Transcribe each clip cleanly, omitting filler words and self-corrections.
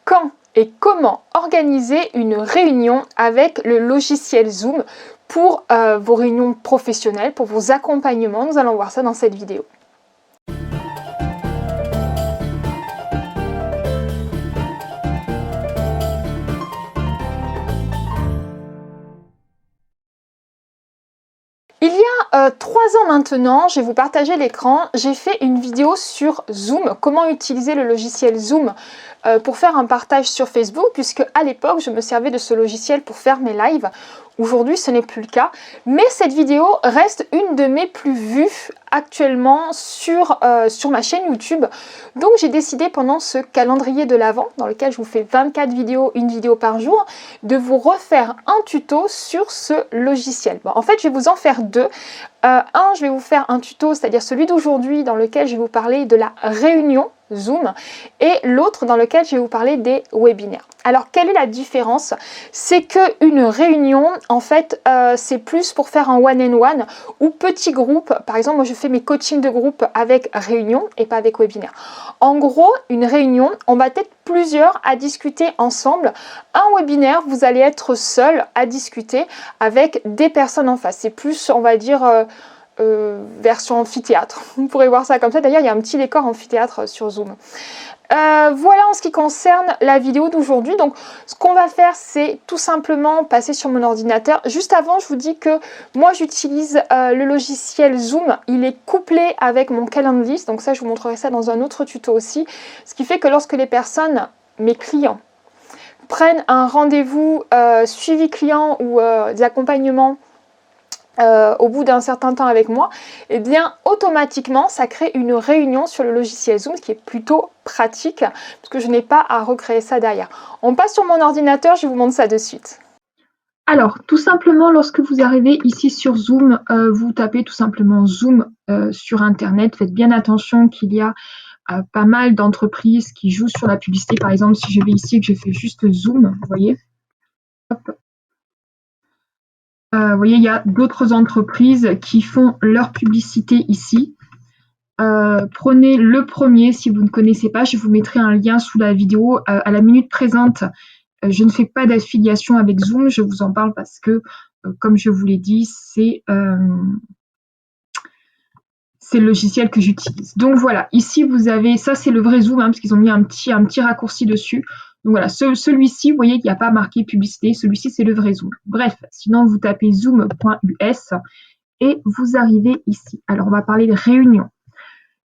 quand et comment organiser une réunion avec le logiciel Zoom pour vos réunions professionnelles, pour vos accompagnements. Nous allons voir ça dans cette vidéo. Il y a 3 ans maintenant, je vais vous partager l'écran, j'ai fait une vidéo sur Zoom, comment utiliser le logiciel Zoom pour faire un partage sur Facebook, puisque à l'époque, je me servais de ce logiciel pour faire mes lives. Aujourd'hui, ce n'est plus le cas, mais cette vidéo reste une de mes plus vues actuellement sur ma chaîne YouTube. Donc j'ai décidé pendant ce calendrier de l'Avent, dans lequel je vous fais 24 vidéos, une vidéo par jour, de vous refaire un tuto sur ce logiciel. Bon, en fait, je vais vous en faire deux. Je vais vous faire un tuto, c'est-à-dire celui d'aujourd'hui, dans lequel je vais vous parler de la réunion Zoom, et l'autre dans lequel je vais vous parler des webinaires. Alors, quelle est la différence? C'est qu'une réunion, en fait, c'est plus pour faire un one-on-one ou petit groupe. Par exemple, moi, je fais mes coachings de groupe avec réunion et pas avec webinaire. En gros, une réunion, on va être plusieurs à discuter ensemble. Un webinaire, vous allez être seul à discuter avec des personnes en face. C'est plus, on va dire, version amphithéâtre. Vous pourrez voir ça comme ça. D'ailleurs, il y a un petit décor amphithéâtre sur Zoom. Voilà en ce qui concerne la vidéo d'aujourd'hui. Donc ce qu'on va faire, c'est tout simplement passer sur mon ordinateur. Juste avant, je vous dis que moi j'utilise le logiciel Zoom. Il est couplé avec mon Calendly, donc ça je vous montrerai ça dans un autre tuto aussi. Ce qui fait que lorsque les personnes, mes clients, prennent un rendez-vous suivi client ou des accompagnements au bout d'un certain temps avec moi, et bien automatiquement ça crée une réunion sur le logiciel Zoom, ce qui est plutôt pratique parce que je n'ai pas à recréer ça derrière. On passe sur mon ordinateur, je vous montre ça de suite. Alors tout simplement, lorsque vous arrivez ici sur Zoom, vous tapez tout simplement Zoom sur internet. Faites bien attention qu'il y a pas mal d'entreprises qui jouent sur la publicité. Par exemple, si je vais ici et que je fais juste Zoom, vous voyez, hop. Vous voyez, il y a d'autres entreprises qui font leur publicité ici. Prenez le premier si vous ne connaissez pas. Je vous mettrai un lien sous la vidéo. À la minute présente, je ne fais pas d'affiliation avec Zoom. Je vous en parle parce que, comme je vous l'ai dit, c'est le logiciel que j'utilise. Donc voilà, ici vous avez, ça c'est le vrai Zoom, parce qu'ils ont mis un petit raccourci dessus. Donc voilà, celui-ci, vous voyez qu'il n'y a pas marqué publicité, celui-ci c'est le vrai Zoom. Bref, sinon vous tapez zoom.us et vous arrivez ici. Alors on va parler de réunion.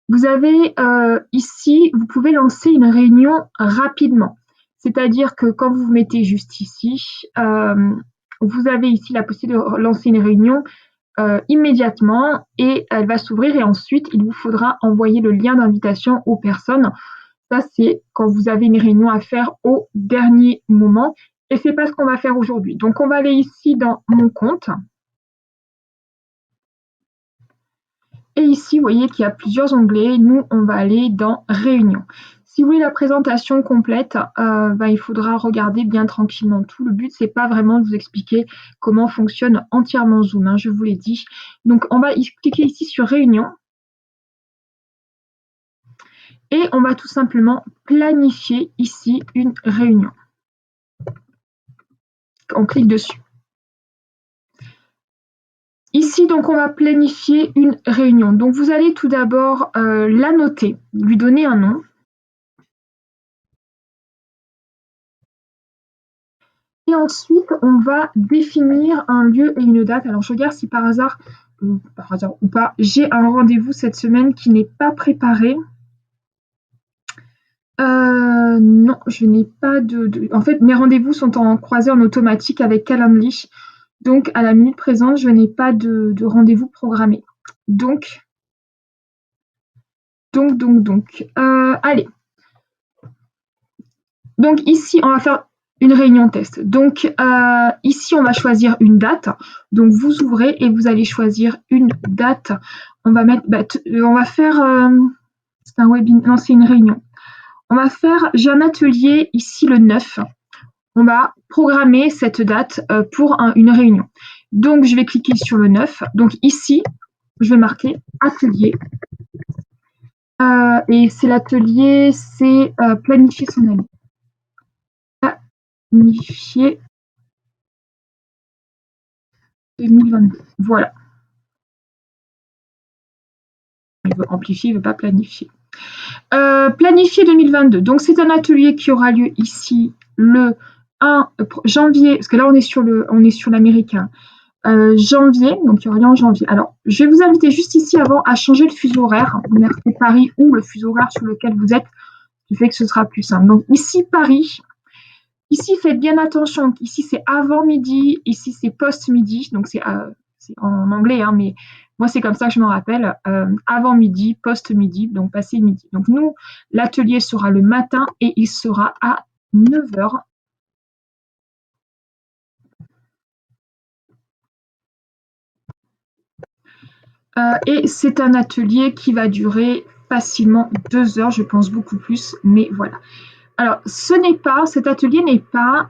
Vous avez ici, vous pouvez lancer une réunion rapidement. C'est-à-dire que quand vous vous mettez juste ici, vous avez ici la possibilité de lancer une réunion immédiatement et elle va s'ouvrir et ensuite il vous faudra envoyer le lien d'invitation aux personnes. Ça, c'est quand vous avez une réunion à faire au dernier moment. Et c'est pas ce qu'on va faire aujourd'hui. Donc, on va aller ici dans mon compte. Et ici, vous voyez qu'il y a plusieurs onglets. Nous, on va aller dans Réunion. Si vous voulez la présentation complète, il faudra regarder bien tranquillement tout. Le but, c'est pas vraiment de vous expliquer comment fonctionne entièrement Zoom, je vous l'ai dit. Donc, on va cliquer ici sur Réunion. Et on va tout simplement planifier ici une réunion. On clique dessus. Ici, donc, on va planifier une réunion. Donc, vous allez tout d'abord la noter, lui donner un nom. Et ensuite, on va définir un lieu et une date. Alors, je regarde si par hasard ou pas, j'ai un rendez-vous cette semaine qui n'est pas préparé. Non, je n'ai pas En fait, mes rendez-vous sont croisés en automatique avec Calendly. Donc, à la minute présente, je n'ai pas de rendez-vous programmé. Donc. Allez. Donc, ici, on va faire une réunion test. Donc, ici, on va choisir une date. Donc, vous ouvrez et vous allez choisir une date. On va mettre, on va faire, c'est un webinaire, non, c'est une réunion. On va faire, j'ai un atelier ici le 9. On va programmer cette date pour une réunion. Donc, je vais cliquer sur le 9. Donc, ici, je vais marquer atelier. Et c'est l'atelier, c'est planifier son année. planifier 2022. Voilà. Il veut amplifier, il ne veut pas planifier. Planifier 2022. Donc, c'est un atelier qui aura lieu ici le 1 janvier, parce que là, on est sur l'américain. Janvier, donc il y aura lieu en janvier. Alors, je vais vous inviter juste ici avant à changer le fuseau horaire. Vous mettez Paris ou le fuseau horaire sur lequel vous êtes, ce qui fait que ce sera plus simple. Donc, ici, Paris. Ici, faites bien attention. Ici, c'est avant midi. Ici, c'est post-midi. Donc, c'est en anglais, hein, mais moi, c'est comme ça que je m'en rappelle. Avant midi, post-midi, donc passé midi. Donc, nous, l'atelier sera le matin et il sera à 9h. Et c'est un atelier qui va durer facilement 2 heures, je pense beaucoup plus, mais voilà. Alors, cet atelier n'est pas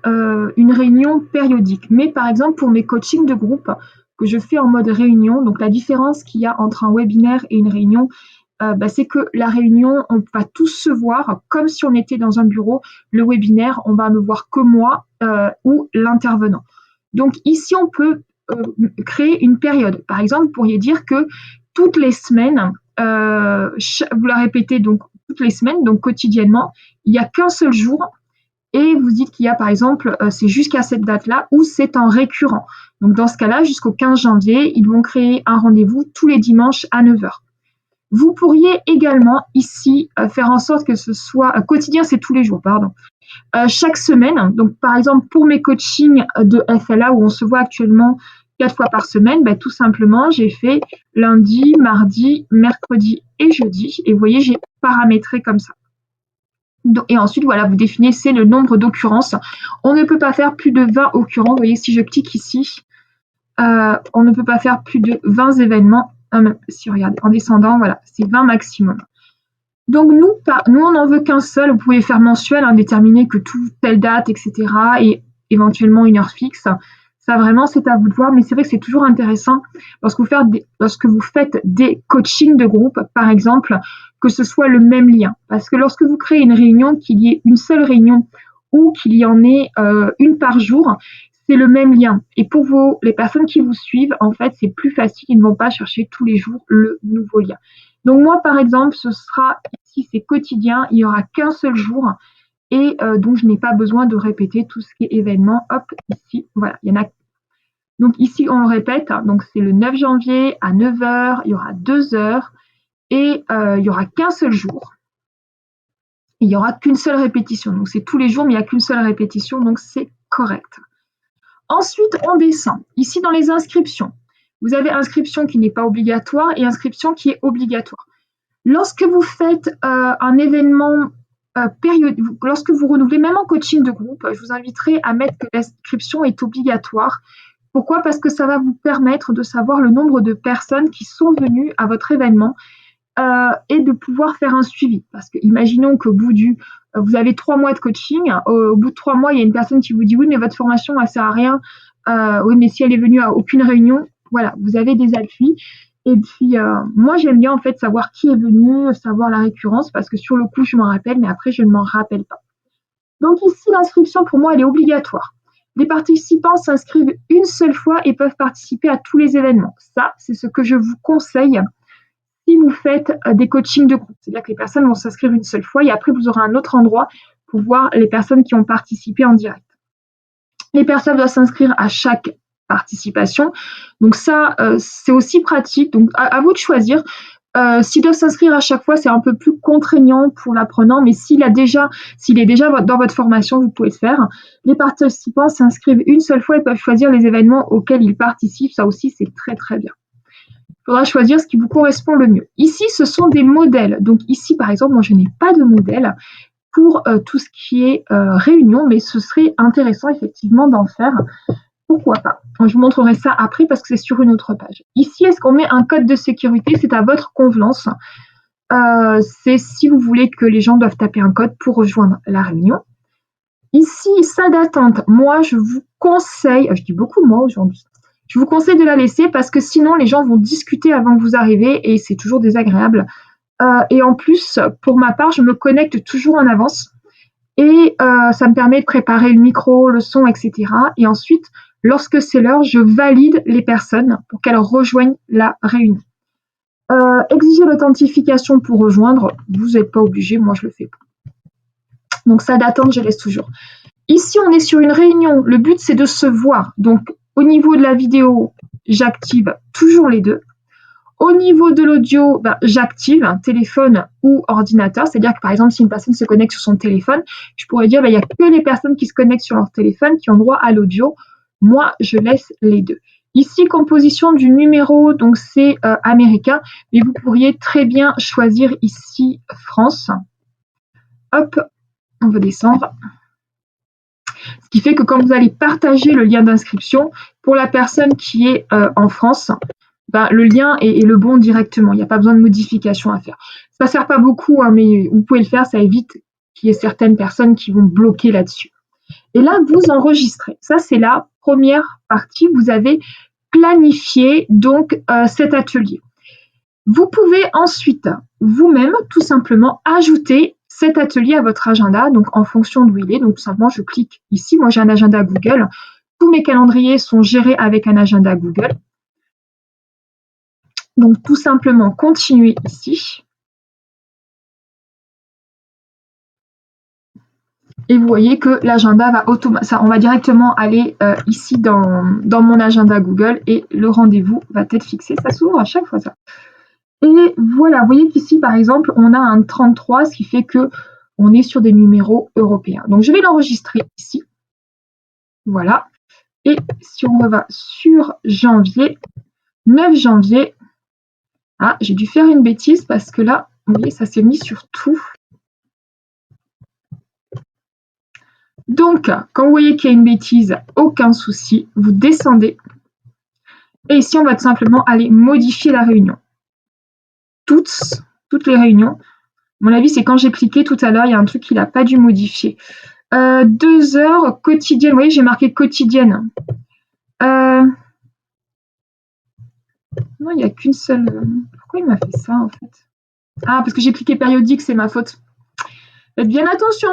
une réunion périodique, mais par exemple pour mes coachings de groupe que je fais en mode réunion, donc la différence qu'il y a entre un webinaire et une réunion, c'est que la réunion, on va tous se voir comme si on était dans un bureau. Le webinaire, on va ne voir que moi ou l'intervenant. Donc ici, on peut créer une période. Par exemple, vous pourriez dire que toutes les semaines, vous la répétez donc toutes les semaines, donc quotidiennement, il n'y a qu'un seul jour et vous dites qu'il y a par exemple, c'est jusqu'à cette date-là ou c'est en récurrent. Donc dans ce cas-là, jusqu'au 15 janvier, ils vont créer un rendez-vous tous les dimanches à 9h. Vous pourriez également ici faire en sorte que ce soit quotidien, c'est tous les jours, pardon. Chaque semaine, donc par exemple pour mes coachings de FLA où on se voit actuellement 4 fois par semaine, tout simplement j'ai fait lundi, mardi, mercredi et jeudi. Et vous voyez, j'ai paramétré comme ça. Et ensuite, voilà, vous définissez le nombre d'occurrences. On ne peut pas faire plus de 20 occurrences. Vous voyez, si je clique ici, on ne peut pas faire plus de 20 événements. Si regardez, en descendant, voilà, c'est 20 maximum. Donc nous, on n'en veut qu'un seul. Vous pouvez faire mensuel, déterminer que telle date, etc. Et éventuellement une heure fixe. Ça vraiment, c'est à vous de voir. Mais c'est vrai que c'est toujours intéressant lorsque vous faites des coachings de groupe, par exemple, que ce soit le même lien. Parce que lorsque vous créez une réunion, qu'il y ait une seule réunion ou qu'il y en ait une par jour, c'est le même lien. Et pour les personnes qui vous suivent, en fait, c'est plus facile. Ils ne vont pas chercher tous les jours le nouveau lien. Donc moi, par exemple, ce sera, ici, c'est quotidien, il n'y aura qu'un seul jour et donc je n'ai pas besoin de répéter tout ce qui est événement. Hop, ici, voilà, il y en a. Donc ici, on le répète, donc c'est le 9 janvier à 9h, il y aura 2 heures et il n'y aura qu'un seul jour. Il n'y aura qu'une seule répétition. Donc c'est tous les jours, mais il n'y a qu'une seule répétition, donc c'est correct. Ensuite, on descend. Ici, dans les inscriptions, vous avez inscription qui n'est pas obligatoire et inscription qui est obligatoire. Lorsque vous faites un événement périodique, lorsque vous renouvelez, même en coaching de groupe, je vous inviterai à mettre que l'inscription est obligatoire. Pourquoi ? Parce que ça va vous permettre de savoir le nombre de personnes qui sont venues à votre événement et de pouvoir faire un suivi. Parce que imaginons qu'au bout vous avez 3 mois de coaching, au bout de 3 mois, il y a une personne qui vous dit oui, mais votre formation, elle sert à rien. Oui, mais si elle est venue à aucune réunion, voilà, vous avez des appuis. Et puis, moi, j'aime bien en fait savoir qui est venu, savoir la récurrence, parce que sur le coup, je m'en rappelle, mais après, je ne m'en rappelle pas. Donc ici, l'inscription, pour moi, elle est obligatoire. Les participants s'inscrivent une seule fois et peuvent participer à tous les événements. Ça, c'est ce que je vous conseille si vous faites des coachings de groupe. C'est-à-dire que les personnes vont s'inscrire une seule fois et après, vous aurez un autre endroit pour voir les personnes qui ont participé en direct. Les personnes doivent s'inscrire à chaque participation. Donc ça, c'est aussi pratique. Donc à vous de choisir. S'ils doivent s'inscrire à chaque fois, c'est un peu plus contraignant pour l'apprenant, mais s'il est déjà dans votre formation, vous pouvez le faire. Les participants s'inscrivent une seule fois et peuvent choisir les événements auxquels ils participent. Ça aussi, c'est très, très bien. Il faudra choisir ce qui vous correspond le mieux. Ici, ce sont des modèles. Donc ici, par exemple, moi, je n'ai pas de modèle pour tout ce qui est réunion, mais ce serait intéressant, effectivement, d'en faire. Pourquoi pas? Je vous montrerai ça après parce que c'est sur une autre page. Ici, est-ce qu'on met un code de sécurité? C'est à votre convenance. C'est si vous voulez que les gens doivent taper un code pour rejoindre la réunion. Ici, salle d'attente. Moi, je vous conseille, je dis beaucoup moi aujourd'hui, je vous conseille de la laisser parce que sinon, les gens vont discuter avant que vous arrivez et c'est toujours désagréable. Et en plus, pour ma part, je me connecte toujours en avance. Et ça me permet de préparer le micro, le son, etc. Et ensuite, lorsque c'est l'heure, je valide les personnes pour qu'elles rejoignent la réunion. Exiger l'authentification pour rejoindre, vous n'êtes pas obligé, moi je le fais pas. Donc ça d'attente, je laisse toujours. Ici, on est sur une réunion. Le but, c'est de se voir. Donc, au niveau de la vidéo, j'active toujours les deux. Au niveau de l'audio, j'active un téléphone ou ordinateur. C'est-à-dire que, par exemple, si une personne se connecte sur son téléphone, je pourrais dire, il n'y a que les personnes qui se connectent sur leur téléphone qui ont droit à l'audio. Moi, je laisse les deux. Ici, composition du numéro, donc c'est américain, mais vous pourriez très bien choisir ici France. Hop, on va descendre. Ce qui fait que quand vous allez partager le lien d'inscription, pour la personne qui est en France, le lien est le bon directement. Il n'y a pas besoin de modification à faire. Ça ne sert pas beaucoup, hein, mais vous pouvez le faire, ça évite qu'il y ait certaines personnes qui vont bloquer là-dessus. Et là, vous enregistrez. Ça, c'est la première partie. Vous avez planifié donc cet atelier. Vous pouvez ensuite vous-même tout simplement ajouter cet atelier à votre agenda, donc en fonction d'où il est. Donc tout simplement, je clique ici. Moi, j'ai un agenda Google. Tous mes calendriers sont gérés avec un agenda Google. Donc tout simplement, continuer ici. Et vous voyez que l'agenda va on va directement aller ici dans mon agenda Google et le rendez-vous va être fixé. Ça s'ouvre à chaque fois ça. Et voilà, vous voyez qu'ici, par exemple, on a un 33, ce qui fait qu'on est sur des numéros européens. Donc, je vais l'enregistrer ici. Voilà. Et si on va sur janvier, 9 janvier, j'ai dû faire une bêtise parce que là, vous voyez, ça s'est mis sur tout. Donc, quand vous voyez qu'il y a une bêtise, aucun souci, vous descendez. Et ici, on va tout simplement aller modifier la réunion. Toutes les réunions. À mon avis, c'est quand j'ai cliqué tout à l'heure, il y a un truc qu'il n'a pas dû modifier. 2 heures quotidiennes. Vous voyez, j'ai marqué quotidienne. Non, il n'y a qu'une seule. Pourquoi il m'a fait ça en fait? Parce que j'ai cliqué périodique, c'est ma faute. Faites bien attention.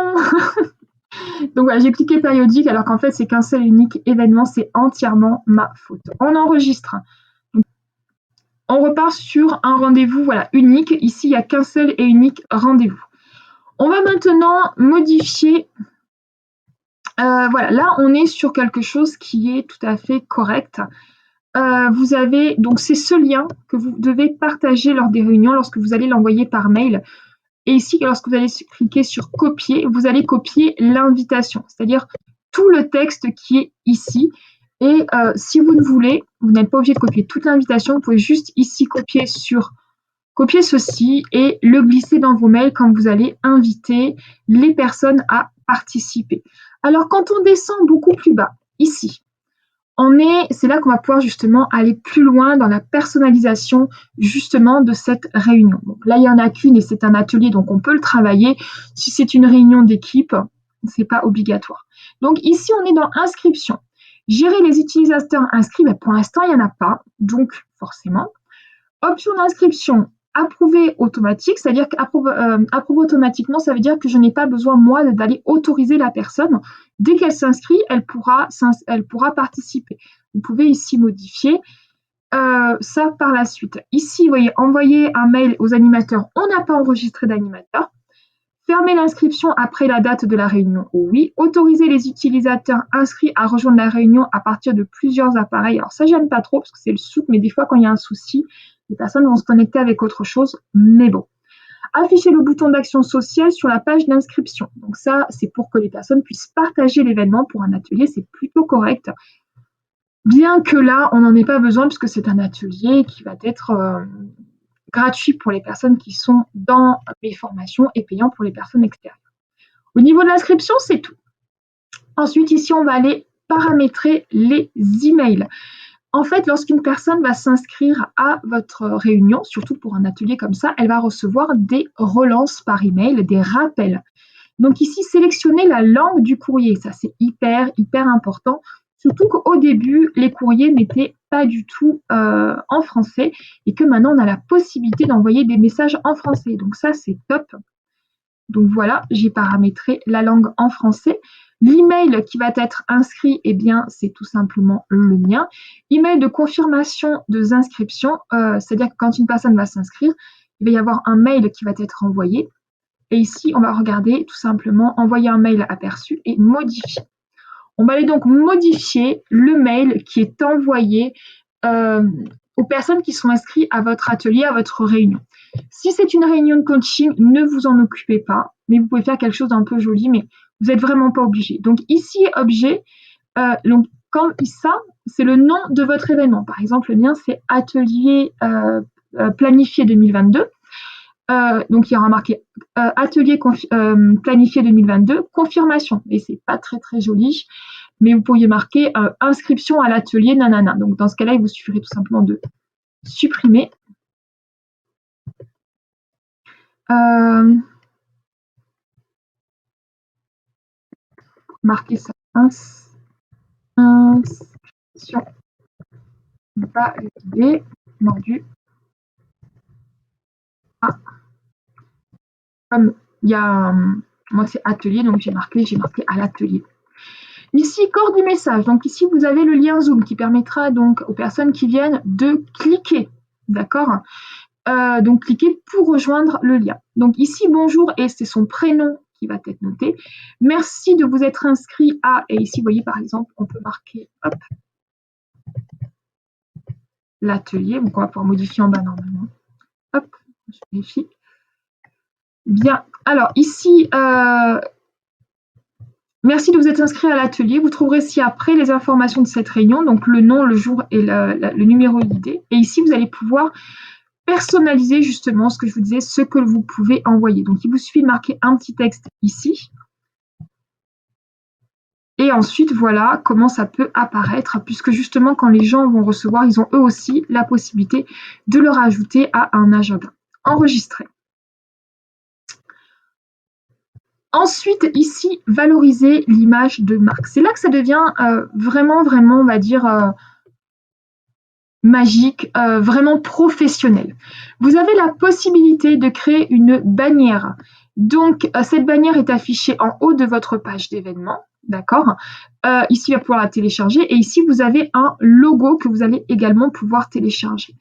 Donc voilà, j'ai cliqué périodique alors qu'en fait, c'est qu'un seul et unique événement. C'est entièrement ma faute. On enregistre. Donc, on repart sur un rendez-vous unique. Ici, il n'y a qu'un seul et unique rendez-vous. On va maintenant modifier. Là, on est sur quelque chose qui est tout à fait correct. Vous avez, donc c'est ce lien que vous devez partager lors des réunions lorsque vous allez l'envoyer par mail. Et ici, lorsque vous allez cliquer sur copier, vous allez copier l'invitation, c'est-à-dire tout le texte qui est ici. Et si vous ne voulez, vous n'êtes pas obligé de copier toute l'invitation, vous pouvez juste ici copier ceci et le glisser dans vos mails quand vous allez inviter les personnes à participer. Alors, quand on descend beaucoup plus bas, ici, c'est là qu'on va pouvoir justement aller plus loin dans la personnalisation justement de cette réunion. Donc là, il n'y en a qu'une et c'est un atelier, donc on peut le travailler. Si c'est une réunion d'équipe, ce n'est pas obligatoire. Donc ici, on est dans inscription. Gérer les utilisateurs inscrits, pour l'instant, il n'y en a pas, donc forcément. Option d'inscription, approuver automatique, c'est-à-dire qu'approuver automatiquement, ça veut dire que je n'ai pas besoin, moi, d'aller autoriser la personne. Dès qu'elle s'inscrit, elle pourra participer. Vous pouvez ici modifier ça par la suite. Ici, vous voyez, envoyer un mail aux animateurs, on n'a pas enregistré d'animateur. Fermer l'inscription après la date de la réunion, oui. Autoriser les utilisateurs inscrits à rejoindre la réunion à partir de plusieurs appareils. Alors ça, j'aime pas trop parce que c'est le souple, mais des fois, quand il y a un souci, les personnes vont se connecter avec autre chose, mais bon. Afficher le bouton d'action sociale sur la page d'inscription. Donc ça, c'est pour que les personnes puissent partager l'événement pour un atelier, c'est plutôt correct. Bien que là, on n'en ait pas besoin puisque c'est un atelier qui va être gratuit pour les personnes qui sont dans mes formations et payant pour les personnes extérieures. Au niveau de l'inscription, c'est tout. Ensuite, ici, on va aller paramétrer les emails. En fait, lorsqu'une personne va s'inscrire à votre réunion, surtout pour un atelier comme ça, elle va recevoir des relances par email, des rappels. Donc ici, sélectionnez la langue du courrier. Ça, c'est hyper important. Surtout qu'au début, les courriers n'étaient pas du tout en français et que maintenant, on a la possibilité d'envoyer des messages en français. Donc ça, c'est top. Donc voilà, j'ai paramétré la langue en français. L'email qui va être inscrit, eh bien, c'est tout simplement le mien. Email de confirmation de inscription, c'est-à-dire que quand une personne va s'inscrire, il va y avoir un mail qui va être envoyé. Et ici, on va regarder tout simplement envoyer un mail aperçu et modifier. On va aller donc modifier le mail qui est envoyé aux personnes qui sont inscrites à votre atelier, à votre réunion. Si c'est une réunion de coaching, ne vous en occupez pas, mais vous pouvez faire quelque chose d'un peu joli, mais vous n'êtes vraiment pas obligé. Donc ici, objet, donc quand ça, c'est le nom de votre événement. Par exemple, le mien, c'est atelier planifié 2022. Donc il y aura marqué atelier planifié 2022, confirmation. Et c'est pas très très joli, mais vous pourriez marquer inscription à l'atelier nanana. Donc dans ce cas-là, il vous suffirait tout simplement de supprimer. Marquer ça. Inscription validée, mordu. Ah. Comme il y a, moi c'est atelier, donc j'ai marqué à l'atelier. Ici, corps du message. Donc ici, vous avez le lien Zoom qui permettra donc aux personnes qui viennent de cliquer. D'accord? Donc cliquez pour rejoindre le lien. Donc ici, bonjour, et c'est son prénom qui va être noté. Merci de vous être inscrit à, et ici, vous voyez par exemple, on peut marquer, hop, l'atelier. Donc on va pouvoir modifier en bas normalement. Hop, je vérifie. Bien, alors ici, merci de vous être inscrit à l'atelier. Vous trouverez ci-après les informations de cette réunion, donc le nom, le jour et le numéro d'idée. Et ici, vous allez pouvoir personnaliser justement ce que je vous disais, ce que vous pouvez envoyer. Donc, il vous suffit de marquer un petit texte ici. Et ensuite, voilà comment ça peut apparaître, puisque justement, quand les gens vont recevoir, ils ont eux aussi la possibilité de le rajouter à un agenda. Enregistrer. Ensuite, ici, valoriser l'image de marque. C'est là que ça devient vraiment, on va dire, magique, vraiment professionnel. Vous avez la possibilité de créer une bannière. Donc, cette bannière est affichée en haut de votre page d'événement. D'accord? Ici, il va pouvoir la télécharger. Et ici, vous avez un logo que vous allez également pouvoir télécharger.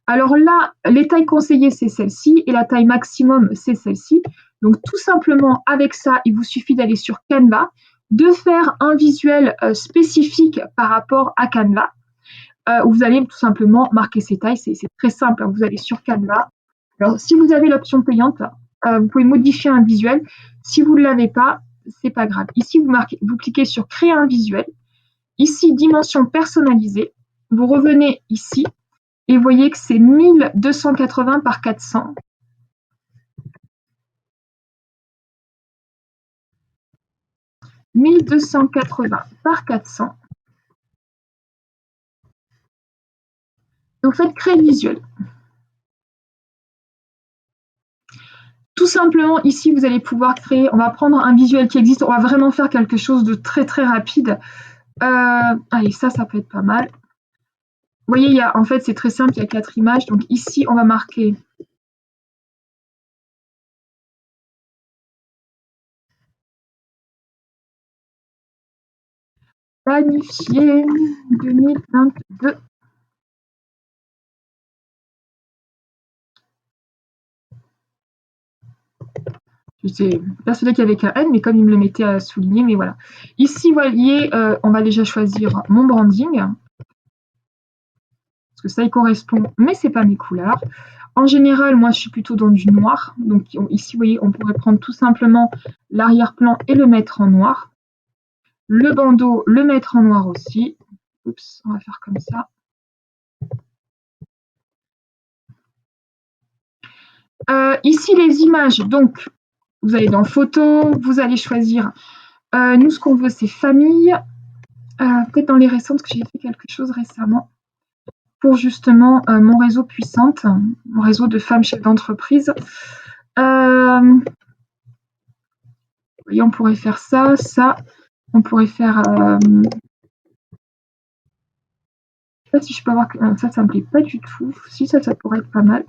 Alors là, les tailles conseillées, c'est celle-ci. Et la taille maximum, c'est celle-ci. Donc, tout simplement, avec ça, il vous suffit d'aller sur Canva, de faire un visuel spécifique par rapport à Canva. Où vous allez tout simplement marquer ces tailles. C'est très simple. Vous allez sur Canva. Alors, si vous avez l'option payante, vous pouvez modifier un visuel. Si vous ne l'avez pas, c'est pas grave. Ici, vous cliquez sur créer un visuel. Ici, dimension personnalisée. Vous revenez ici et vous voyez que c'est 1280 par 400. « 1280 par 400. Vous faites créer le visuel. Tout simplement, ici, vous allez pouvoir créer, on va prendre un visuel qui existe, on va vraiment faire quelque chose de très, très rapide. Allez, ça peut être pas mal. Vous voyez, en fait, c'est très simple, il y a 4 images. Donc ici, on va marquer planifié 2022. J'étais persuadée qu'il y avait qu'un N, mais comme il me le mettait à souligner, mais voilà. Ici, vous voyez, on va déjà choisir mon branding, parce que ça y correspond, mais c'est pas mes couleurs. En général, moi, je suis plutôt dans du noir. Donc ici, vous voyez, on pourrait prendre tout simplement l'arrière-plan et le mettre en noir. Le bandeau, le mettre en noir aussi. Oups, on va faire comme ça. Ici, les images. Donc, vous allez dans photos, vous allez choisir. Nous, ce qu'on veut, c'est famille. Peut-être dans les récentes, que j'ai fait quelque chose récemment pour justement mon réseau puissante, mon réseau de femmes chefs d'entreprise. Vous voyez, on pourrait faire ça. On pourrait faire. Je ne sais pas si je peux avoir. Ça me plaît pas du tout. Si, ça pourrait être pas mal.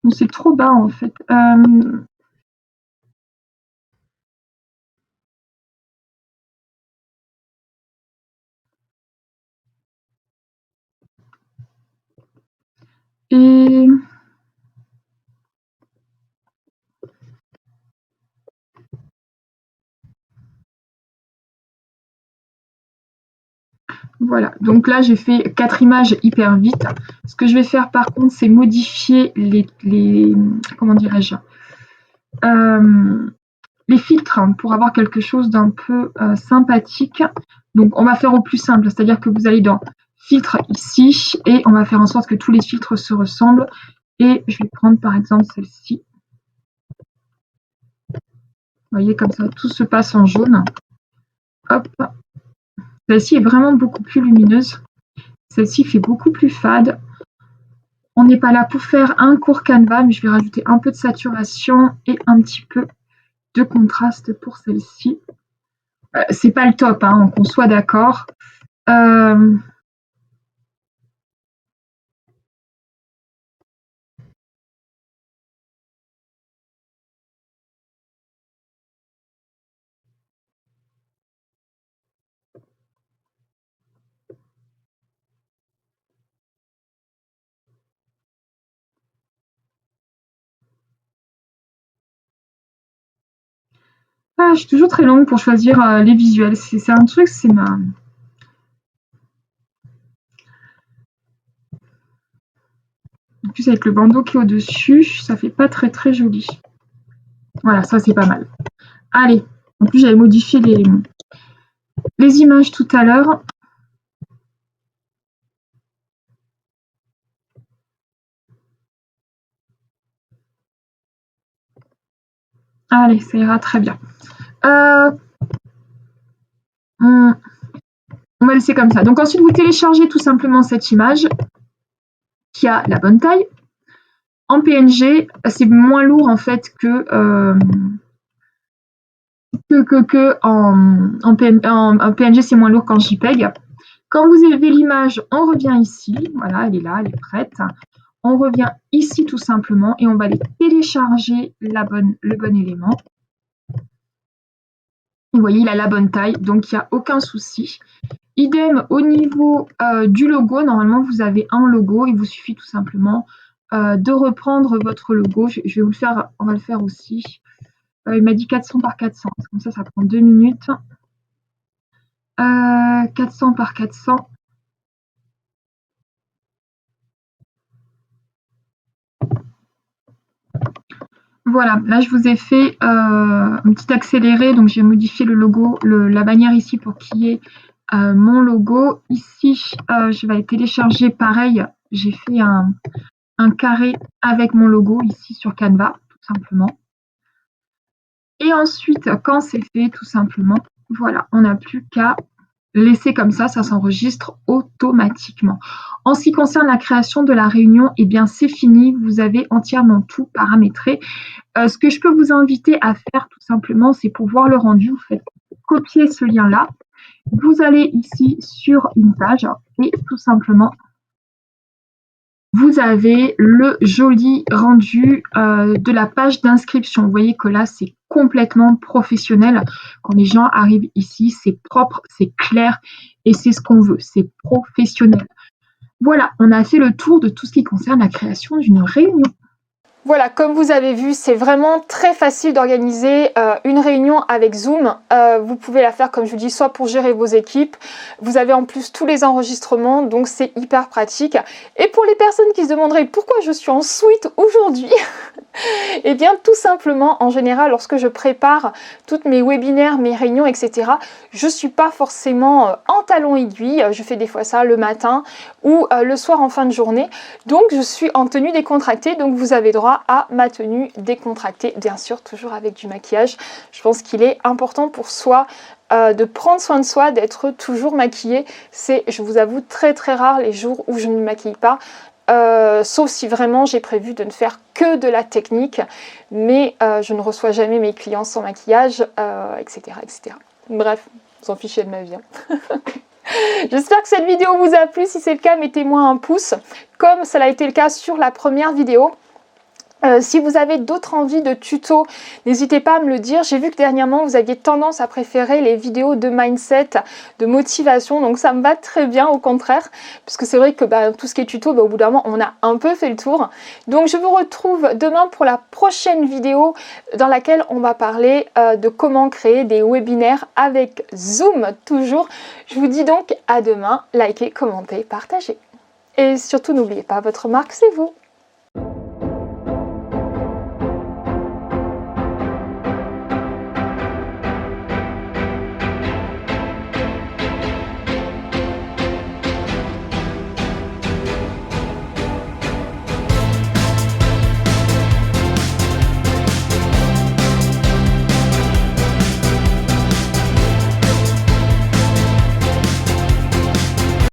Donc, c'est trop bas en fait. Et voilà, donc là j'ai fait 4 images hyper vite. Ce que je vais faire par contre, c'est modifier comment dirais-je, les filtres pour avoir quelque chose d'un peu sympathique. Donc on va faire au plus simple, c'est-à-dire que vous allez dans filtre ici et on va faire en sorte que tous les filtres se ressemblent. Et je vais prendre par exemple celle-ci. Vous voyez, comme ça, tout se passe en jaune. Hop. Celle-ci est vraiment beaucoup plus lumineuse. Celle-ci fait beaucoup plus fade. On n'est pas là pour faire un court canevas, mais je vais rajouter un peu de saturation et un petit peu de contraste pour celle-ci. C'est pas le top, hein, qu'on soit d'accord. Je suis toujours très longue pour choisir les visuels. C'est un truc, c'est ma... En plus, avec le bandeau qui est au-dessus, ça fait pas très très joli. Voilà, ça c'est pas mal. Allez, en plus j'avais modifié les images tout à l'heure. Allez, ça ira très bien. On va laisser comme ça. Donc ensuite, vous téléchargez tout simplement cette image qui a la bonne taille. En PNG, c'est moins lourd en fait que en PNG, c'est moins lourd qu'en JPEG. Quand vous élevez l'image, on revient ici. Voilà, elle est là, elle est prête. On revient ici tout simplement et on va aller télécharger le bon élément. Vous voyez, il a la bonne taille, donc il n'y a aucun souci. Idem au niveau du logo, normalement vous avez un logo, il vous suffit tout simplement de reprendre votre logo. Je vais vous le faire, on va le faire aussi. Il m'a dit 400 par 400, comme ça prend 2 minutes. 400 par 400. Voilà, là je vous ai fait un petit accéléré, donc j'ai modifié le logo, la bannière ici pour qu'il y ait mon logo. Ici, je vais aller télécharger pareil, j'ai fait un carré avec mon logo ici sur Canva, tout simplement. Et ensuite, quand c'est fait, tout simplement, voilà, on n'a plus qu'à laisser comme ça s'enregistre automatiquement. En ce qui concerne la création de la réunion, eh bien c'est fini, vous avez entièrement tout paramétré. Ce que je peux vous inviter à faire tout simplement, c'est pour voir le rendu, vous faites copier ce lien-là, vous allez ici sur une page et tout simplement, vous avez le joli rendu de la page d'inscription. Vous voyez que là, c'est complètement professionnel. Quand les gens arrivent ici, c'est propre, c'est clair et c'est ce qu'on veut, c'est professionnel. Voilà, on a fait le tour de tout ce qui concerne la création d'une réunion. Voilà, comme vous avez vu, c'est vraiment très facile d'organiser une réunion avec Zoom. Vous pouvez la faire, comme je vous dis, soit pour gérer vos équipes. Vous avez en plus tous les enregistrements, donc c'est hyper pratique. Et pour les personnes qui se demanderaient pourquoi je suis en suite aujourd'hui, eh bien tout simplement, en général, lorsque je prépare toutes mes webinaires, mes réunions, etc., je ne suis pas forcément en talons aiguilles. Je fais des fois ça le matin ou le soir en fin de journée. Donc je suis en tenue décontractée, donc vous avez droit à ma tenue décontractée, bien sûr, toujours avec du maquillage. Je pense qu'il est important pour soi de prendre soin de soi, d'être toujours maquillée. C'est, je vous avoue, très très rare les jours où je ne me maquille pas. Sauf si vraiment j'ai prévu de ne faire que de la technique, mais je ne reçois jamais mes clients sans maquillage, etc., etc. Bref, vous en fichez de ma vie. J'espère que cette vidéo vous a plu. Si c'est le cas, mettez-moi un pouce, comme ça a été le cas sur la première vidéo. Si vous avez d'autres envies de tutos, n'hésitez pas à me le dire. J'ai vu que dernièrement, vous aviez tendance à préférer les vidéos de mindset, de motivation. Donc ça me va très bien, au contraire. Puisque c'est vrai que tout ce qui est tuto, au bout d'un moment, on a un peu fait le tour. Donc je vous retrouve demain pour la prochaine vidéo dans laquelle on va parler de comment créer des webinaires avec Zoom, toujours. Je vous dis donc à demain. Likez, commentez, partagez. Et surtout, n'oubliez pas, votre marque, c'est vous.